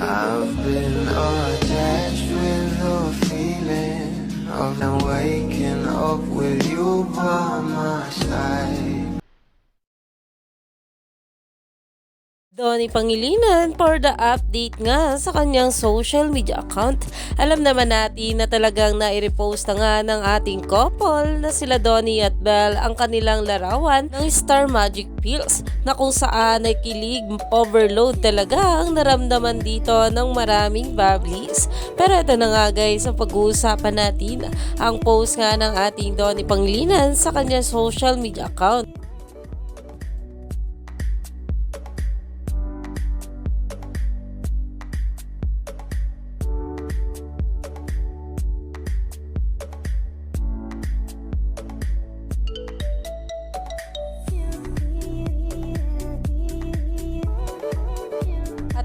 I've been attached with the feeling of now waking up with you by my side. Donnie Pangilinan for the update nga sa kanyang social media account. Alam naman natin na talagang nai-repost na nga ng ating couple na sila Donnie at Belle ang kanilang larawan ng Star Magic Pills na kung saan ay kilig overload talaga ang naramdaman dito ng maraming bubblies. Pero ito na nga guys ang pag-uusapan natin ang post nga ng ating Donnie Pangilinan sa kanyang social media account.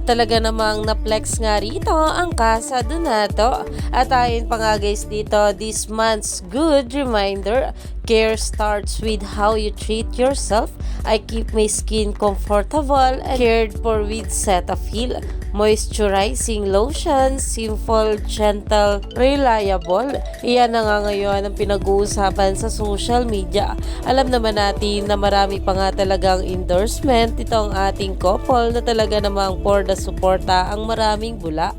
Talaga namang na-flex nga rito ang Casa Donato. At ayon pa nga guys dito, this month's good reminder, care starts with how you treat yourself. I keep my skin comfortable and cared for with Cetaphil. Moisturizing lotion, simple, gentle, reliable. Iyan na nga ngayon ang pinag-uusapan sa social media. Alam naman natin na marami pa nga talagang endorsement itong ating couple na talaga namang for the suporta ang maraming bula.